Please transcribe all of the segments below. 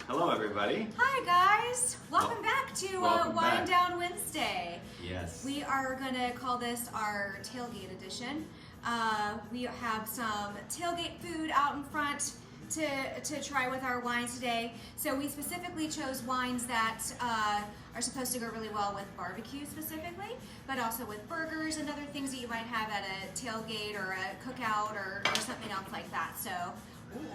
Hello, everybody. Hi, guys. Welcome back to Wine Down Wednesday. Yes. We are going to call this our tailgate edition. We have some tailgate food out in front to try with our wines today. So we specifically chose wines that are supposed to go really well with barbecue specifically, but also with burgers and other things that you might have at a tailgate or a cookout or something else like that. So, ooh.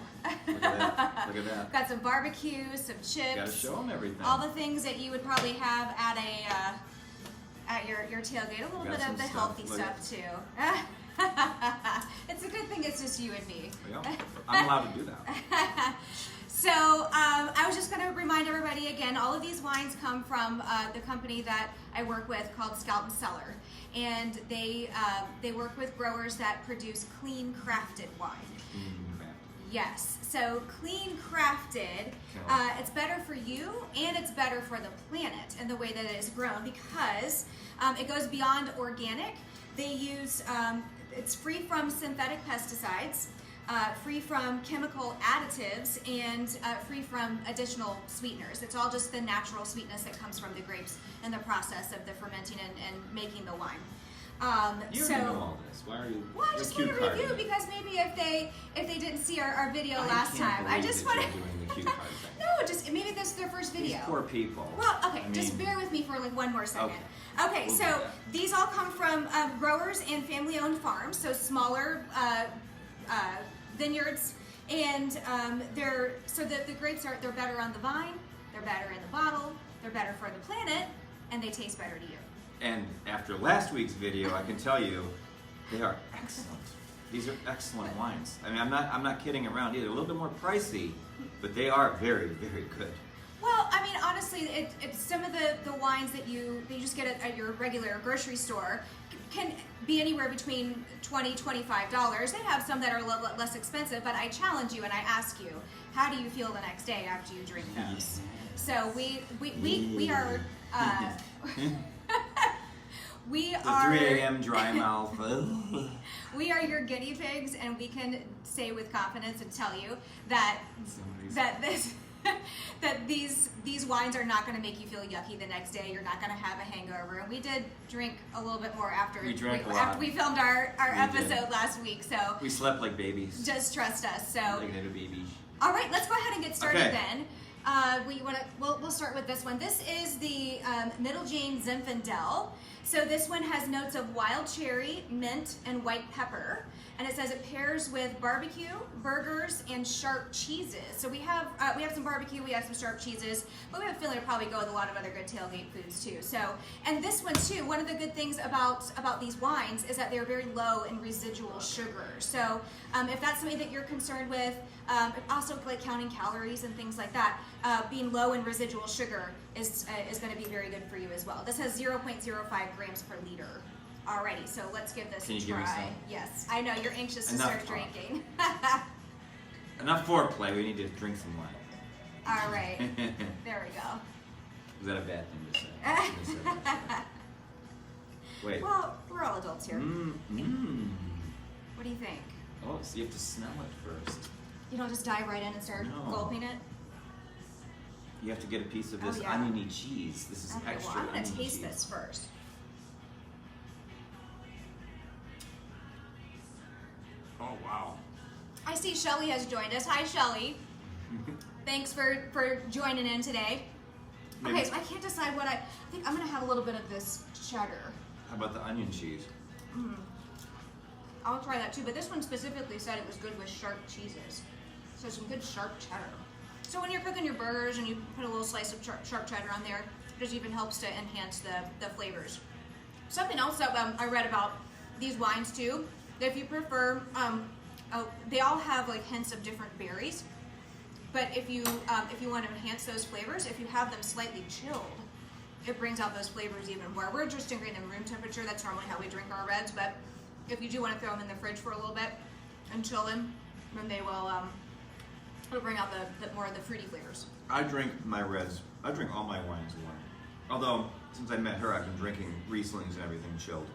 Look at that. Look at that. Got some barbecue, some chips. Gotta show them everything. All the things that you would probably have at at your tailgate. A little bit of the healthy stuff too. It's a good thing it's just you and me. Yeah, I'm allowed to do that. So I was just going to remind everybody again, all of these wines come from the company that I work with called Scout & Cellar. And they work with growers that produce clean crafted wine. Yes, so clean crafted, it's better for you and it's better for the planet and the way that it is grown because it goes beyond organic. They use, it's free from synthetic pesticides, free from chemical additives, and free from additional sweeteners. It's all just the natural sweetness that comes from the grapes and the process of the fermenting and making the wine. You already know all this. Why are you? Well, I just want to review because maybe if they didn't see our video last time, I just want to. Doing the cue card thing. No, just maybe this is their first video. These poor people. Well, okay, just bear with me for like one more second. Okay, We'll so these all come from growers and family-owned farms, so smaller vineyards, and the grapes they're better on the vine, they're better in the bottle, they're better for the planet, and they taste better to you. And after last week's video, I can tell you, they are excellent. These are excellent wines. I mean, I'm not kidding around either. A little bit more pricey, but they are very, very good. Well, I mean, honestly, it's some of the wines that you just get at your regular grocery store can be anywhere between $20, $25. They have some that are a little less expensive, but I challenge you and I ask you, how do you feel the next day after you drink those? So we are. We are 3 a.m. dry mouth. We are your guinea pigs, and we can say with confidence and tell you that these wines are not going to make you feel yucky the next day. You're not going to have a hangover. And we did drink a little bit more after we filmed our episode last week. So we slept like babies. Just trust us. So like little babies. All right, let's go ahead and get started then. Okay. We'll start with this one. This is the Middle Jane Zinfandel. So this one has notes of wild cherry, mint, and white pepper. And it says it pairs with barbecue, burgers, and sharp cheeses. So we have some barbecue, we have some sharp cheeses, but we have a feeling it'll probably go with a lot of other good tailgate foods too. So, and this one too, one of the good things about these wines is that they're very low in residual sugar. So if that's something that you're concerned with, also like counting calories and things like that, being low in residual sugar is going to be very good for you as well. This has 0.05 grams per liter. Alrighty, so let's give this a try. Give me some? Yes, I know you're anxious to start drinking. Enough foreplay. We need to drink some wine. All right, there we go. Is that a bad thing to say? Wait. Well, we're all adults here. What do you think? Oh, so you have to smell it first. You don't just dive right in and start gulping it? You have to get a piece of this oniony cheese. This is extra well, I'm going to taste cheese. this first. Oh, wow. I see Shelly has joined us. Hi, Shelly. Thanks for joining in today. Maybe. Okay, so I can't decide what I think I'm going to have a little bit of this cheddar. How about the onion cheese? I'll try that too, but this one specifically said it was good with sharp cheeses. So some good sharp cheddar. So when you're cooking your burgers and you put a little slice of sharp cheddar on there, it just even helps to enhance the flavors. Something else that I read about these wines too, that if you prefer, they all have like hints of different berries. But if you want to enhance those flavors, if you have them slightly chilled, it brings out those flavors even more. We're just drinking them room temperature. That's normally how we drink our reds. But if you do want to throw them in the fridge for a little bit and chill them, then they will it'll bring out the more of the fruity flavors. I drink my reds. I drink all my wines warm. Although since I met her, I've been drinking Rieslings and everything chilled.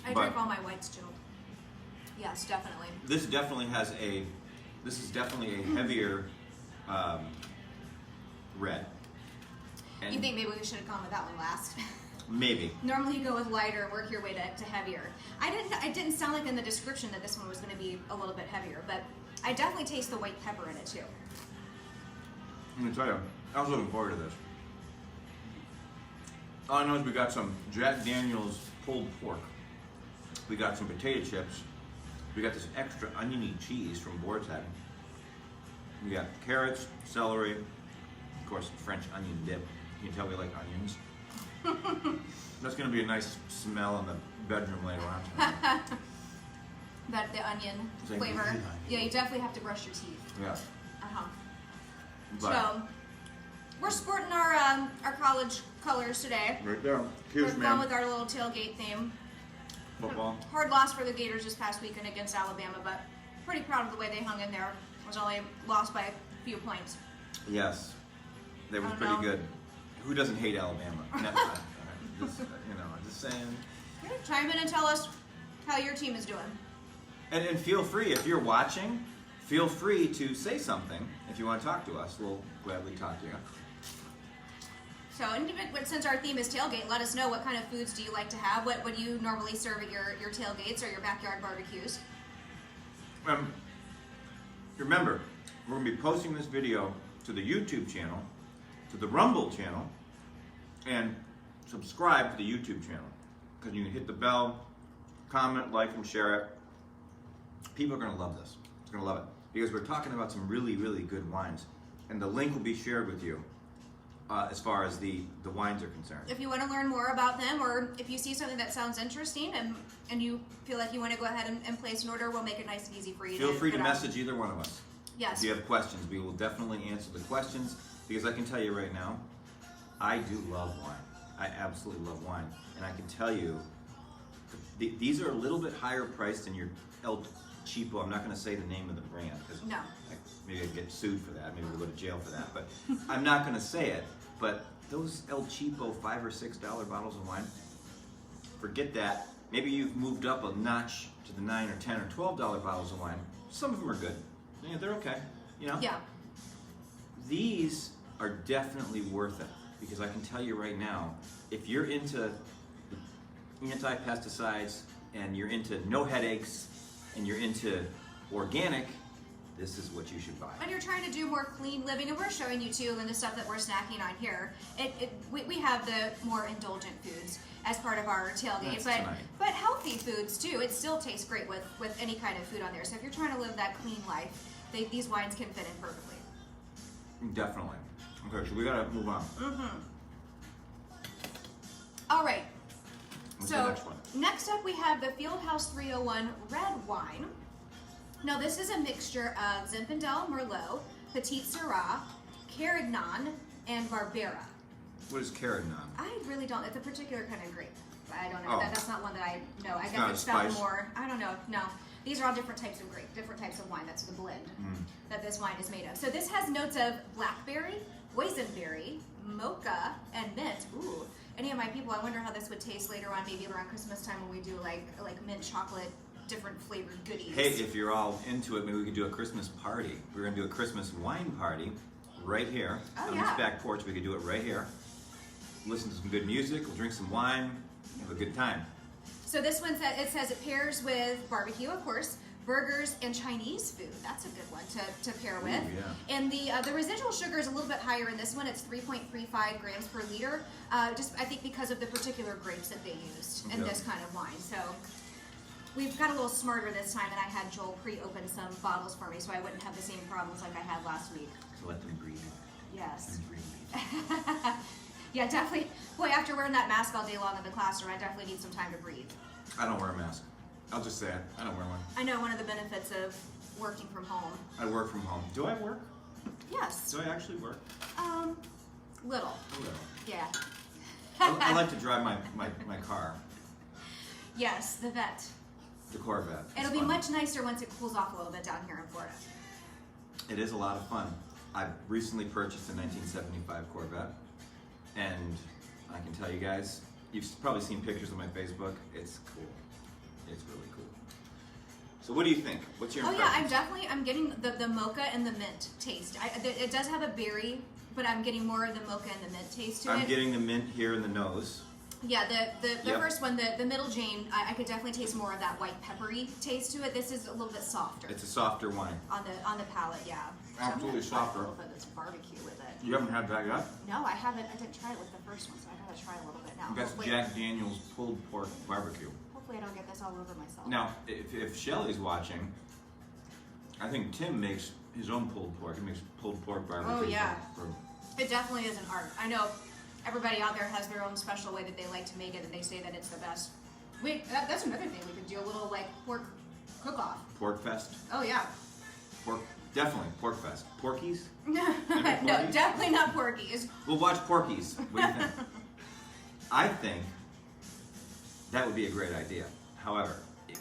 I drink all my whites chilled. Yes, definitely. This definitely has this is definitely a heavier red. And You think maybe we should have gone with that one last? maybe. Normally you go with lighter, work your way to heavier. It didn't sound like in the description that this one was going to be a little bit heavier, but I definitely taste the white pepper in it too. I'm gonna tell you, I was looking forward to this. All I know is we got some Jack Daniel's pulled pork. We got some potato chips. We got this extra oniony cheese from Boar's Head. We got carrots, celery, of course, French onion dip. You can tell we like onions. That's gonna be a nice smell in the bedroom later on tonight. But the onion It's like flavor. onion. Yeah, you definitely have to brush your teeth. Yeah. Uh-huh. But So, we're sporting our college colors today. right there. We're Huge going man. with our little tailgate theme. Football. Hard loss for the Gators this past weekend against Alabama, but pretty proud of the way they hung in there. It was only lost by a few points. Yes. That was Oh, pretty no. good. Who doesn't hate Alabama? No, just saying. Chime in and tell us how your team is doing. And feel free, if you're watching, feel free to say something. If you want to talk to us, we'll gladly talk to you. So, since our theme is tailgate, let us know what kind of foods do you like to have. What do you normally serve at your tailgates or your backyard barbecues? Remember, we're going to be posting this video to the YouTube channel, to the Rumble channel, and subscribe to the YouTube channel. Because you can hit the bell, comment, like, and share it. People are going to love this. They're going to love it. Because we're talking about some really, really good wines. And the link will be shared with you as far as the wines are concerned. If you want to learn more about them, or if you see something that sounds interesting and you feel like you want to go ahead and place an order, we'll make it nice and easy for you. Feel free to get on. message either one of us. Yes. If you have questions, we will definitely answer the questions. Because I can tell you right now, I do love wine. I absolutely love wine. And I can tell you, these are a little bit higher priced than your El Cheapo. I'm not going to say the name of the brand because No. maybe I'd get sued for that. Maybe we'll go to jail for that. But I'm not going to say it. But those El Cheapo $5 or $6 bottles of wine, forget that. Maybe you've moved up a notch to the $9 or $10 or $12 bottles of wine. Some of them are good. Yeah, they're okay. You know. Yeah. These are definitely worth it because I can tell you right now, if you're into anti-pesticides and you're into no headaches and you're into organic, this is what you should buy. And you're trying to do more clean living, and we're showing you too in the stuff that we're snacking on here. We have the more indulgent foods as part of our tailgate, That's tonight. but healthy foods too. It still tastes great with any kind of food on there. So if you're trying to live that clean life, these wines can fit in perfectly. Definitely. Okay, so we gotta move on. All right. What's So the next one? next up we have the Fieldhouse 301 red wine. Now this is a mixture of Zinfandel, Merlot, Petit Syrah, Carignan, and Barbera. What is Carignan? I really don't. It's a particular kind of grape. I don't know. Oh. That's not one that I know. I It's guess not it's a found spice? more. I don't know. No. These are all different types of grape, different types of wine. That's the blend that this wine is made of. So this has notes of blackberry, boysenberry, mocha, and mint. Ooh. Any of my people, I wonder how this would taste later on, maybe around Christmas time when we do like mint chocolate, different flavored goodies. Hey, if you're all into it, maybe we could do a Christmas party. We're gonna do a Christmas wine party right here on this back porch. We could do it right here. Listen to some good music. We'll drink some wine. Have a good time. So this one says it pairs with barbecue, of course, burgers, and Chinese food. That's a good one to pair with. Ooh, yeah. And the residual sugar is a little bit higher in this one. It's 3.35 grams per liter. Just I think because of the particular grapes that they used in Okay. this kind of wine. So we've got a little smarter this time, and I had Joel pre-open some bottles for me, so I wouldn't have the same problems like I had last week. So let them breathe. Yes. Let them breathe. Yeah, definitely. Boy, after wearing that mask all day long in the classroom, I definitely need some time to breathe. I don't wear a mask. I'll just say it. I don't wear one. I know one of the benefits of working from home. I work from home. Do I work? Yes. Do I actually work? Little. A little. Yeah. I like to drive my car, Yes, the vet. the Corvette. It's It'll be fun. much nicer once it cools off a little bit down here in Florida. It is a lot of fun. I recently purchased a 1975 Corvette, and I can tell you guys, you've probably seen pictures on my Facebook. It's cool. It's really cool. So what do you think? What's your Oh yeah, impressions? I'm getting the mocha and the mint taste. It does have a berry but I'm getting more of the mocha and the mint taste to it. I'm getting the mint here in the nose. Yeah, the Yep. first one, the middle Jane, I could definitely taste more of that white peppery taste to it. This is a little bit softer It's a softer wine. on the palate, yeah. Absolutely So I'm softer. gonna try a little bit of this barbecue with it. You haven't had that yet? No, I haven't. I didn't try it with the first one, so I gotta try a little bit now. That's Jack Daniel's pulled pork barbecue. Hopefully I don't get this all over myself. Now, if Shelly's watching, I think Tim makes his own pulled pork. He makes pulled pork barbecue. Oh, yeah. For It definitely is an art. I know everybody out there has their own special way that they like to make it, and they say that it's the best. Wait, that's another thing we could do, a little like pork cook-off. pork fest. Oh yeah. Pork, definitely pork fest. Porkies? No, Porkies? definitely not Porkies. We'll watch Porkies. What do you think? I think that would be a great idea. However,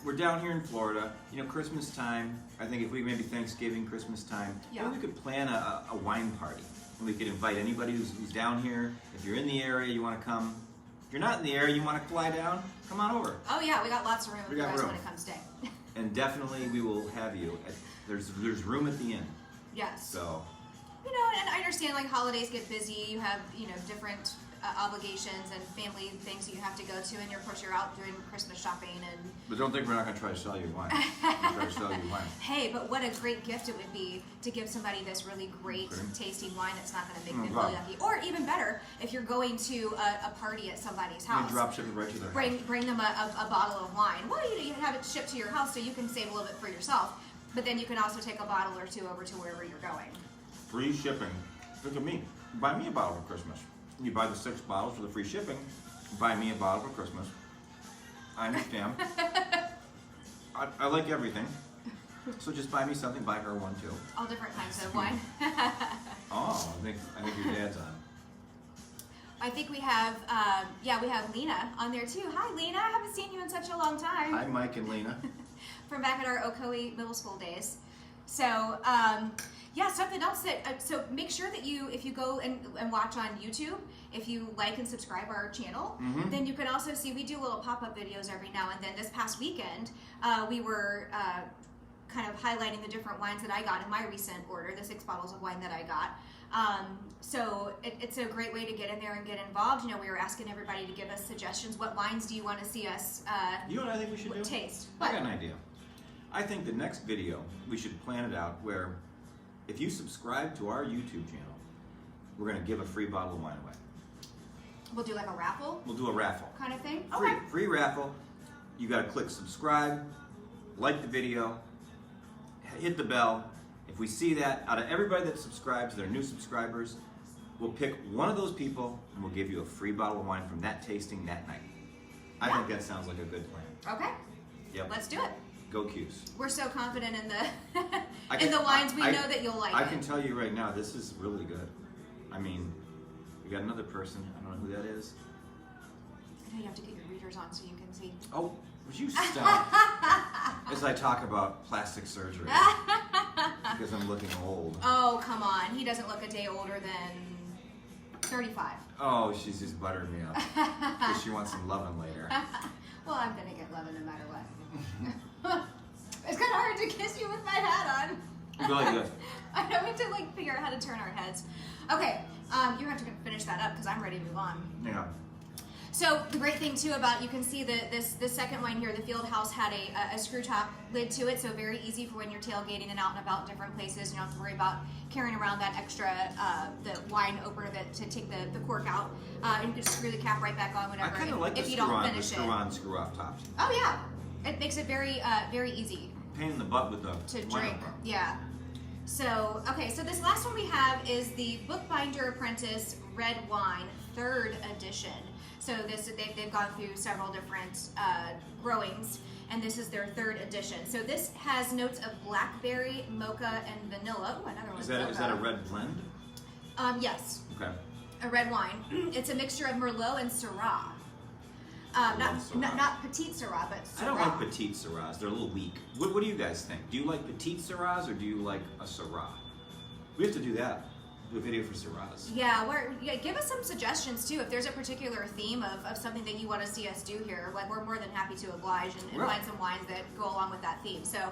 we're down here in Florida, Christmas time. I think if we maybe Thanksgiving, Christmas time, Yeah. maybe we could plan a wine party. And we could invite anybody who's down here. If you're in the area, you want to come. If you're not in the area, you want to fly down, come on over. Oh yeah, we got lots of room if We you got guys room. want to come stay. And definitely we will have you. There's room at the inn. Yes. So, And I understand like holidays get busy. You have different obligations and family things that you have to go to, and of course you're out doing Christmas shopping and. but don't think we're not going to try to sell you wine. We're gonna try to sell you wine. Hey, but what a great gift it would be to give somebody this really great tasting wine that's not going to make them God. really yucky. Or even better, if you're going to a party at somebody's You house, drop ship it right to their house. bring them a bottle of wine. Well, you have it shipped to your house so you can save a little bit for yourself, but then you can also take a bottle or two over to wherever you're going. Free shipping. Look at me. Buy me a bottle for Christmas. You buy the 6 bottles for the free shipping. Buy me a bottle for Christmas. I understand. I like everything. So just buy me something. Buy her one too. All different kinds of wine. Oh, I think your dad's on. I think we have Lena on there too. Hi, Lena. I haven't seen you in such a long time. Hi, Mike and Lena. From back at our Ocoee middle school days. So, something else that, so make sure that if you go and watch on YouTube, if you like and subscribe our channel, then you can also see we do little pop-up videos every now and then. This past weekend, we were kind of highlighting the different wines that I got in my recent order, the 6 bottles of wine that I got. So it's a great way to get in there and get involved. We were asking everybody to give us suggestions. What wines do you want to see us You know what I think we should do? taste? I got an idea. I think the next video, we should plan it out where if you subscribe to our YouTube channel, we're going to give a free bottle of wine away. We'll do like a raffle We'll do a raffle. kind of thing? Free, Okay. free raffle. You got to click subscribe, like the video, hit the bell. If we see that, out of everybody that subscribes, that are new subscribers, we'll pick one of those people and we'll give you a free bottle of wine from that tasting that night. I think that sounds like a good plan. Okay. Yep. Let's do it. Go Q's. We're so confident in the I in can- the wines. We I- know that you'll like I it. can tell you right now, this is really good. I mean, we got another person. I don't know who that is. I know you have to get your readers on so you can see. Oh, would you stop? As I talk about plastic surgery. Because I'm looking old. Oh, come on. He doesn't look a day older than 35. Oh, she's just buttering me up. Because she wants some loving later. Well, I'm going to get loving no matter what. It's kind of hard to kiss you with my hat on. Really good. I know we have to figure out how to turn our heads. Okay, you have to finish that up because I'm ready to move on. Yeah. So the great thing too about, you can see this second wine here, the Fieldhouse had a screw top lid to it, so very easy for when you're tailgating and out and about in different places. You don't have to worry about carrying around that extra the wine opener to take the cork out, and you can just screw the cap right back on whenever I kind of like if the you screw don't on, the finish screw it. on, screw off tops. Oh yeah, it makes it very very easy Pain in the butt with the to wine drink. opener. Yeah. So, okay, so this last one we have is the Bookbinder Apprentice Red Wine, 3rd edition. So they've gone through several different growings, and this is their 3rd edition. So this has notes of blackberry, mocha, and vanilla. Ooh, another one. Is that a red blend? Yes, Okay. a red wine. It's a mixture of Merlot and Syrah. love Syrah. Not Petite Syrah, but Syrah. I don't like petite Syrahs. They're a little weak. What do you guys think? Do you like petite Syrahs or do you like a Syrah? We have to do that. Do a video for Syrahs. Yeah, give us some suggestions too. If there's a particular theme of something that you want to see us do here, we're more than happy to oblige and Right. find some wines that go along with that theme. So,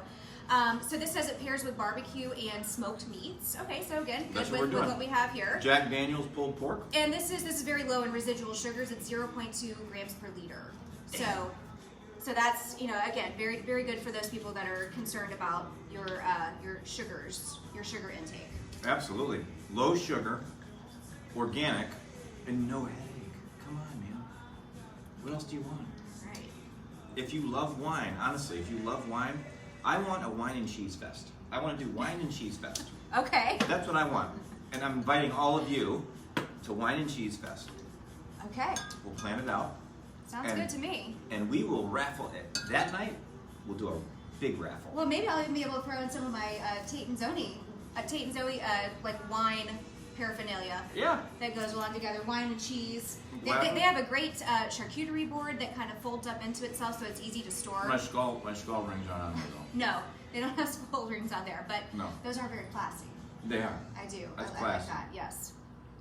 So this says it pairs with barbecue and smoked meats. Okay, so again, That's good what we're with doing. what we have here. Jack Daniel's pulled pork. And this is very low in residual sugars. It's 0.2 grams per liter. So that's, again, very very good for those people that are concerned about your sugars, your sugar intake. Absolutely. Low sugar, organic, and no headache. Come on, man. What else do you want? Right. If you love wine, honestly, if you love wine, I want a wine and cheese fest. I want to do wine and cheese fest. Okay. That's what I want. And I'm inviting all of you to Wine and Cheese Fest. Okay. We'll plan it out. Sounds good to me. And we will raffle it. That night, we'll do a big raffle. Well, maybe I'll even be able to throw in some of my Tate and Zoe like wine paraphernalia. Yeah. That goes along together. Wine and cheese. They Wow. have a great charcuterie board that kind of folds up into itself, so it's easy to store. My skull rings aren't on there though. No, they don't have skull rings on there, but No. those are very classy. They are. I do. That's I like classy. that. Yes.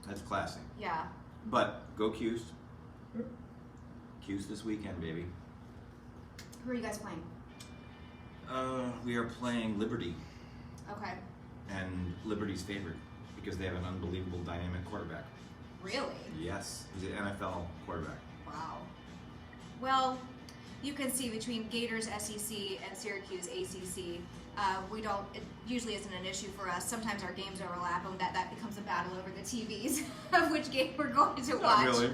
That's classy. Yeah. But go Cuse. Cuse this weekend, baby. Who are you guys playing? We are playing Liberty, Okay. and Liberty's favorite because they have an unbelievable dynamic quarterback. Really? Yes, he's an NFL quarterback. Wow. Well, you can see between Gators SEC and Syracuse ACC, it usually isn't an issue for us. Sometimes our games overlap, and that becomes a battle over the TVs of which game we're going to watch. Not really.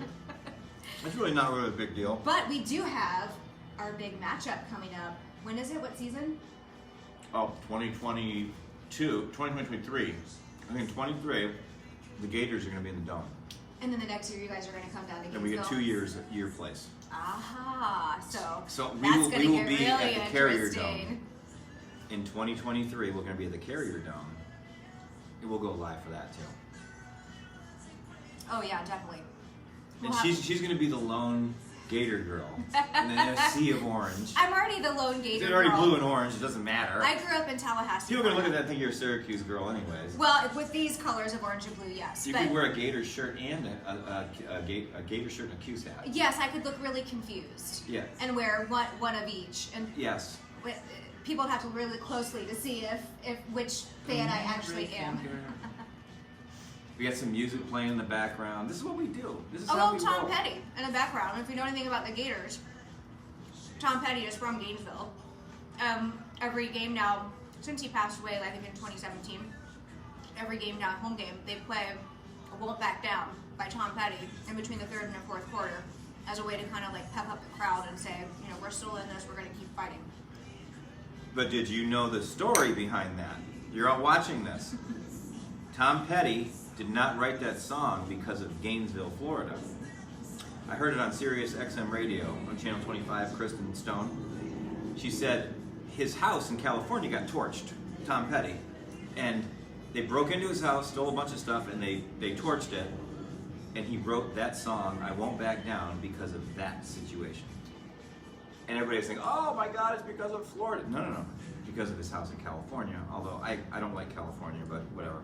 It's really not really a big deal. But we do have our big matchup coming up. When is it? What season? Oh, 2023. I think 23, the Gators are going to be in the Dome. And then the next year you guys are going to come down to Gainesville. And we get 2 years at your place. Aha. So we that's will going to get be really at the Carrier interesting. Dome. In 2023, we're going to be at the Carrier Dome. And we'll go live for that too. Oh yeah, definitely. And she's going to be the lone Gator girl in a sea of orange. I'm already the lone Gator It's already girl. blue and orange. It doesn't matter. I grew up in Tallahassee. People are going to look at Florida. that and think you're a Syracuse girl anyways. Well, with these colors of orange and blue, yes. You but could wear a Gator shirt and a Gator shirt and a Cuse hat. yes, I could look really confused. Yeah. And wear one of each. And Yes. people have to look really closely to see if which fan I actually am. We got some music playing in the background. This is what we do. This is A how little we Tom roll. Petty in the background. If you know anything about the Gators, Tom Petty is from Gainesville. Every game now, since he passed away, I think in 2017, every game now, home game, they play "Won't Back Down" by Tom Petty in between the third and the fourth quarter, as a way to kind of like pep up the crowd and say, we're still in this. We're going to keep fighting. But did you know the story behind that? You're all watching this. Tom Petty did not write that song because of Gainesville, Florida. I heard it on Sirius XM radio on Channel 25, Kristen Stone. She said his house in California got torched, Tom Petty. And they broke into his house, stole a bunch of stuff, and they torched it. And he wrote that song, I Won't Back Down, because of that situation. And everybody's saying, oh my God, it's because of Florida. No. Because of his house in California. Although I don't like California, but whatever.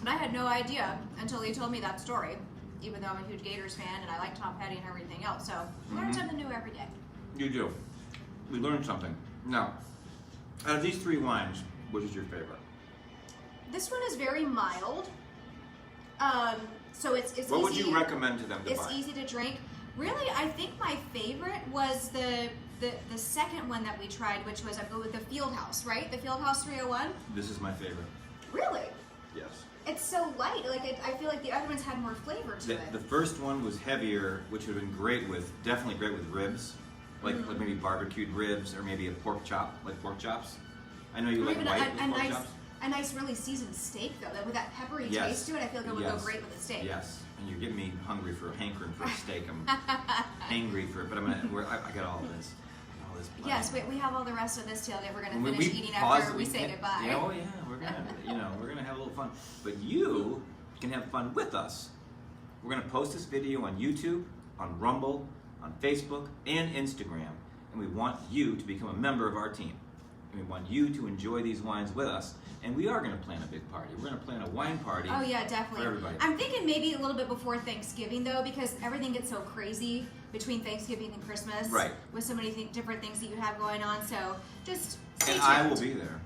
And I had no idea until he told me that story, even though I'm a huge Gators fan and I like Tom Petty and everything else. So learn something new every day. You do. We learned something. Now, out of these 3 wines, which is your favorite? This one is very mild. So it's easy. What would you recommend to them to It's buy? easy to drink. Really, I think my favorite was the second one that we tried, which was I go with the Fieldhouse, right? The Fieldhouse 301. This is my favorite. Really? Yes. It's so light. I feel like the other ones had more flavor to it. The first one was heavier, which would have been definitely great with ribs, like maybe barbecued ribs or maybe a pork chop, like pork chops. I know you Or like even white with pork nice, chops. a nice, really seasoned steak though. With that peppery Yes. taste to it, I feel like it would go Yes. great with a steak. Yes, and you're getting me hankering for a steak. I'm hangry for it, but I got all of this. Planned. Yes, we have all the rest of this tailgate we're going to When finish we eating pause after it, we say can- goodbye. Yeah, oh yeah, we're gonna have a little fun. But you can have fun with us. We're gonna post this video on YouTube, on Rumble, on Facebook, and Instagram, and we want you to become a member of our team. And we want you to enjoy these wines with us. And we are gonna plan a big party. We're gonna plan a wine party. Oh yeah, definitely. For everybody. I'm thinking maybe a little bit before Thanksgiving though, because everything gets so crazy between Thanksgiving and Christmas. Right. With so many different things that you have going on, so just stay And tuned. I will be there.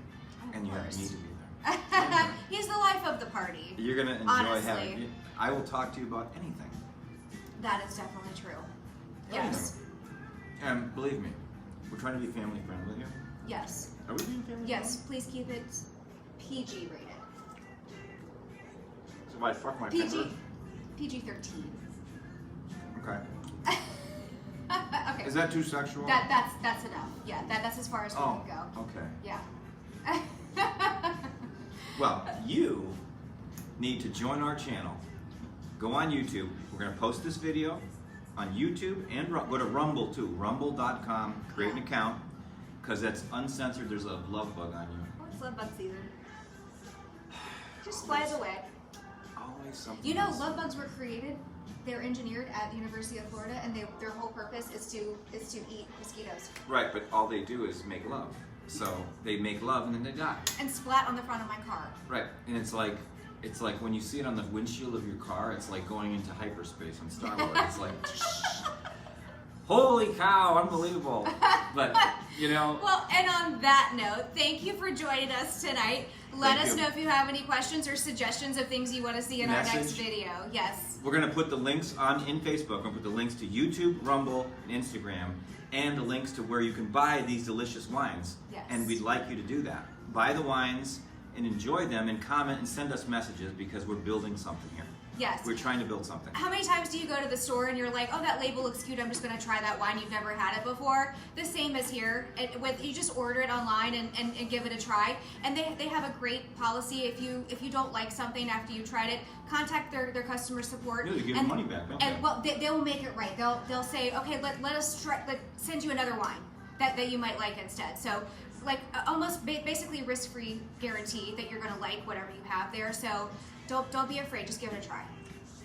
Of And you course. need to be there. He's the life of the party. You're gonna enjoy Honestly. having. I will talk to you about anything. That is definitely true. Yes. And believe me, we're trying to be family friendly here. Yes. Are we being family Yes. Please keep it PG rated. friendly? So if I fuck my finger. PG-13. Okay. Okay. Is that too sexual? That's enough. Yeah. That's as far as we Oh. can go. Okay. Yeah. Well, you need to join our channel. Go on YouTube. We're going to post this video on YouTube and go to Rumble too. Rumble.com. Create an account because that's uncensored. There's a love bug on you. Oh, it's love bug season. Just flies away. Always something. You know, else. love bugs were created. They're engineered at the University of Florida, and their whole purpose is to eat mosquitoes Right, but all they do is make love. So they make love and then they die. and splat on the front of my car. Right, and it's like when you see it on the windshield of your car, it's like going into hyperspace on Star Wars. It's like, holy cow, unbelievable. But, you know. Well, and on that note, thank you for joining us tonight. Let Thank us you. know if you have any questions or suggestions of things you want to see in our next Message. video. Yes. We're going to put the links in Facebook. We're going to put the links to YouTube, Rumble, and Instagram, and the links to where you can buy these delicious wines. Yes. And we'd like you to do that. Buy the wines and enjoy them and comment and send us messages because we're building something here. Yes. We're trying to build something. How many times do you go to the store and you're like, oh, that label looks cute, I'm just going to try that wine, you've never had it before? The same as here. You just order it online and give it a try. And they have a great policy. If you don't like something after you tried it, contact their customer support. Yeah, they give you money back, don't and they? well, they will make it right. They'll say, okay, let us try, send you another wine that you might like instead. So like almost basically risk-free guarantee that you're going to like whatever you have there. So don't be afraid, just give it a try.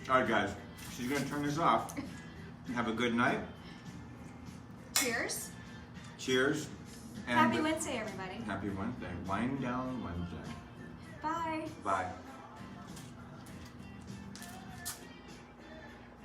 All right, guys. She's going to turn this off. Have a good night. Cheers. Cheers. And Happy Wednesday, everybody. Happy Wednesday. Wind down Wednesday. Bye. Bye.